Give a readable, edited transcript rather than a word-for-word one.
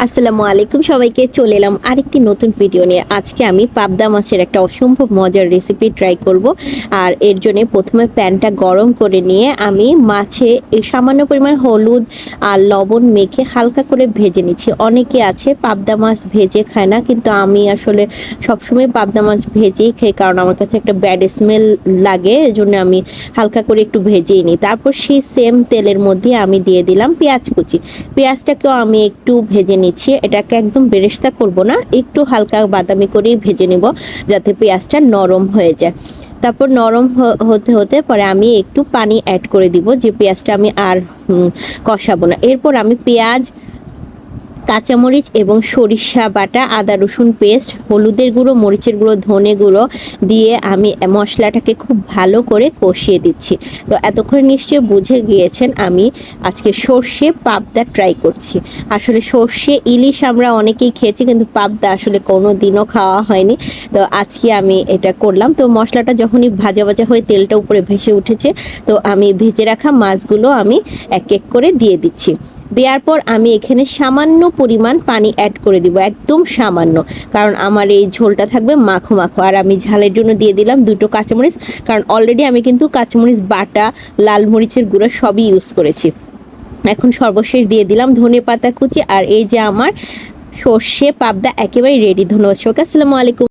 আসসালামু আলাইকুম সবাইকে, চলে এলাম আরেকটি নতুন ভিডিও নিয়ে। আজকে আমি পাবদা মাছের একটা অসম্ভব মজার রেসিপি ট্রাই করব। আর এর জন্য প্রথমে প্যানটা গরম করে নিয়ে আমি মাছে সামান্য পরিমাণ হলুদ আর লবণ মেখে হালকা করে ভেজে নিচ্ছি। অনেকে আছে পাবদা মাছ ভেজে খায় না, কিন্তু আমি আসলে সবসময় পাবদা মাছ ভেজেই খাই, কারণ আমার কাছে একটা ব্যাড স্মেল লাগে। এর জন্য আমি হালকা করে একটু ভেজেই নিই। তারপর সেই সেম তেলের মধ্যে আমি দিয়ে দিলাম পেঁয়াজ কুচি। পেঁয়াজটাকেও আমি একটু ভেজে নিচ্ছি। এটাকে একদম বেরেস্তা করব না, একটু হালকা বাদামি করেই ভেজে নেব, যাতে পেঁয়াজটা নরম হয়ে যায়। তারপর নরম হতে হতে পরে আমি একটু পানি অ্যাড করে দিব, যে পেঁয়াজটা আমি আর কষাবো না। এরপর আমি পেঁয়াজ, কাঁচামরিচ এবং সরিষা বাটা, আদা রসুন পেস্ট, হলুদের গুঁড়ো, মরিচের গুঁড়ো, ধনে গুঁড়ো দিয়ে আমি মশলাটাকে খুব ভালো করে কষিয়ে দিচ্ছি। তো এতক্ষণ নিশ্চয়ই বুঝে গিয়েছেন আমি আজকে সর্ষে পাবদা ট্রাই করছি। আসলে সর্ষে ইলিশ আমরা অনেকেই খেয়েছি, কিন্তু পাবদা আসলে কোনো দিনও খাওয়া হয়নি। তো আজকে আমি এটা করলাম। তো মশলাটা যখনই ভাজা ভাজা হয়ে তেলটা উপরে ভেসে উঠেছে, তো আমি ভেজে রাখা মাছগুলো আমি এক এক করে দিয়ে দিচ্ছি। দেওয়ার পর আমি এখানে সামান্য পরিমাণ পানি অ্যাড করে দিব, একদম সামান্য, কারণ আমার এই ঝোলটা থাকবে মাখো মাখো। আর আমি ঝালের জন্য দিয়ে দিলাম 2টো কাঁচামরিচ, কারণ অলরেডি আমি কিন্তু কাঁচামরিচ বাটা, লাল মরিচের গুঁড়ো সবই ইউজ করেছি। এখন সর্বশেষ দিয়ে দিলাম ধনেপাতা কুচি। আর এই যে আমার সর্ষে পাবদা একেবারে রেডি। ধন্যবাদ সবাইকে। আসসালামু আলাইকুম।